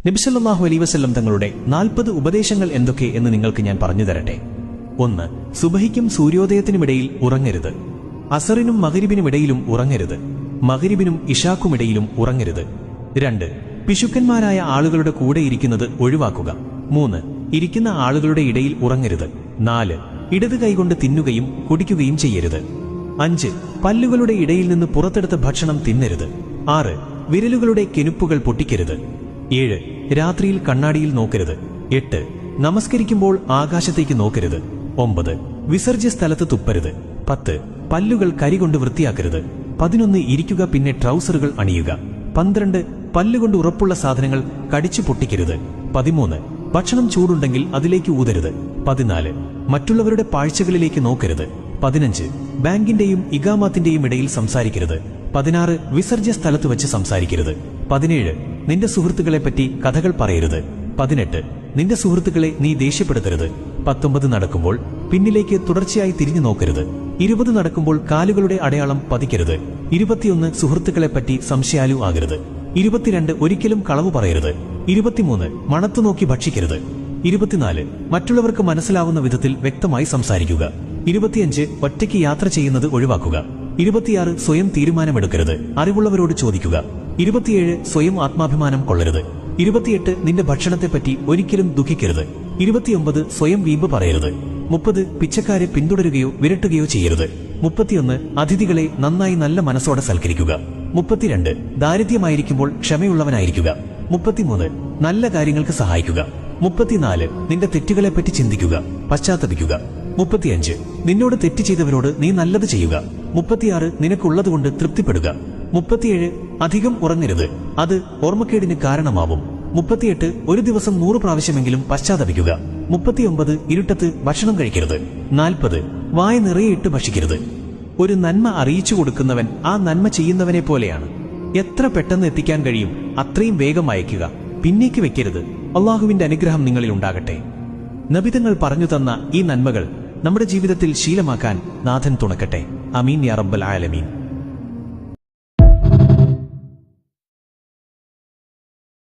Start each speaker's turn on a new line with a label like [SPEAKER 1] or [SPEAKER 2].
[SPEAKER 1] നബി സല്ലല്ലാഹു അലൈഹി വസല്ലം തങ്ങളുടെ 40 ഉപദേശങ്ങൾ എന്തൊക്കെ എന്ന് നിങ്ങൾക്ക് ഞാൻ പറഞ്ഞു തരട്ടെ. 1. സുബഹിക്കും സൂര്യോദയത്തിനുമിടയിൽ ഉറങ്ങരുത്. അസറിനും മഗ്രിബിനുമിടയിലും ഉറങ്ങരുത്. മഗ്രിബിനും ഇശാക്കുമിടയിലും ഉറങ്ങരുത്. 2. പിശുക്കന്മാരായ ആളുകളുടെ കൂടെ ഇരിക്കുന്നത് ഒഴിവാക്കുക. 3. ഇരിക്കുന്ന ആളുകളുടെ ഇടയിൽ ഉറങ്ങരുത്. 4. ഇടത് കൈകൊണ്ട് തിന്നുകയും കുടിക്കുകയും ചെയ്യരുത്. 5. പല്ലുകളുടെ ഇടയിൽ നിന്ന് പുറത്തെടുത്ത ഭക്ഷണം തിന്നരുത്. 6. വിരലുകളുടെ കെനുപ്പുകൾ പൊട്ടിക്കരുത്. 7. രാത്രിയിൽ കണ്ണാടിയിൽ നോക്കരുത്. 8. നമസ്കരിക്കുമ്പോൾ ആകാശത്തേക്ക് നോക്കരുത്. 9. വിസർജ്യ സ്ഥലത്ത് തുപ്പരുത്. 10. പല്ലുകൾ കരികൊണ്ട് വൃത്തിയാക്കരുത്. 11. ഇരിക്കുക, പിന്നെ ട്രൗസറുകൾ അണിയുക. 12. പല്ലുകൊണ്ട് ഉറപ്പുള്ള സാധനങ്ങൾ കടിച്ചു പൊട്ടിക്കരുത്. 13. ഭക്ഷണം ചൂടുണ്ടെങ്കിൽ അതിലേക്ക് ഊതരുത്. 14. മറ്റുള്ളവരുടെ പാഴ്ചകളിലേക്ക് നോക്കരുത്. 15. ബാങ്കിന്റെയും ഇഖാമത്തിന്റെയും ഇടയിൽ സംസാരിക്കരുത്. 16. വിസർജ്യ സ്ഥലത്ത് വെച്ച് സംസാരിക്കരുത്. 17. നിന്റെ സുഹൃത്തുക്കളെപ്പറ്റി കഥകൾ പറയരുത്. 18. നിന്റെ സുഹൃത്തുക്കളെ നീ ദേഷ്യപ്പെടുത്തരുത്. 19. നടക്കുമ്പോൾ പിന്നിലേക്ക് തുടർച്ചയായി തിരിഞ്ഞു നോക്കരുത്. 20. നടക്കുമ്പോൾ കാലുകളുടെ അടയാളം പതിക്കരുത്. 21. സുഹൃത്തുക്കളെപ്പറ്റി സംശയാലു ആകരുത്. 22. ഒരിക്കലും കളവു പറയരുത്. 23. മണത്തുനോക്കി ഭക്ഷിക്കരുത്. 24. മറ്റുള്ളവർക്ക് മനസ്സിലാവുന്ന വിധത്തിൽ വ്യക്തമായി സംസാരിക്കുക. 25. ഒറ്റയ്ക്ക് യാത്ര ചെയ്യുന്നത് ഒഴിവാക്കുക. 26. സ്വയം തീരുമാനമെടുക്കരുത്, അറിവുള്ളവരോട് ചോദിക്കുക. 27. സ്വയം ആത്മാഭിമാനം കൊള്ളരുത്. 28. നിന്റെ ഭക്ഷണത്തെപ്പറ്റി ഒരിക്കലും ദുഃഖിക്കരുത്. 29. സ്വയം വീമ്പ് പറയരുത്. 30. പിച്ചക്കാരെ പിന്തുടരുകയോ വിരട്ടുകയോ ചെയ്യരുത്. 31. അതിഥികളെ നന്നായി നല്ല മനസ്സോടെ സൽക്കരിക്കുക. 32. ദാരിദ്ര്യമായിരിക്കുമ്പോൾ ക്ഷമയുള്ളവനായിരിക്കുക. 33. നല്ല കാര്യങ്ങൾക്ക് സഹായിക്കുക. 34. നിന്റെ തെറ്റുകളെപ്പറ്റി ചിന്തിക്കുക, പശ്ചാത്തപിക്കുക. 35. നിന്നോട് തെറ്റ് ചെയ്തവരോട് നീ നല്ലത് ചെയ്യുക. 36. നിനക്കുള്ളതുകൊണ്ട് തൃപ്തിപ്പെടുക. 37. അധികം ഉറങ്ങരുത്, അത് ഓർമ്മക്കേടിന് കാരണമാവും. 38. ഒരു ദിവസം 100 പ്രാവശ്യമെങ്കിലും പശ്ചാത്തപിക്കുക. 39. ഇരുട്ടത്ത് ഭക്ഷണം കഴിക്കരുത്. 40. വായ നിറയെ ഇട്ട് ഭക്ഷിക്കരുത്. ഒരു നന്മ അറിയിച്ചു കൊടുക്കുന്നവൻ ആ നന്മ ചെയ്യുന്നവനെ പോലെയാണ്. എത്ര പെട്ടെന്ന് എത്തിക്കാൻ കഴിയും അത്രയും വേഗം അയക്കുക, പിന്നേക്ക് വെക്കരുത്. അള്ളാഹുവിന്റെ അനുഗ്രഹം നിങ്ങളിൽ ഉണ്ടാകട്ടെ. നബിതങ്ങൾ പറഞ്ഞു തന്ന ഈ നന്മകൾ നമ്മുടെ ജീവിതത്തിൽ ശീലമാക്കാൻ നാഥൻ തുണക്കട്ടെ. അമീൻ യാ റബ്ബൽ ആലമീൻ.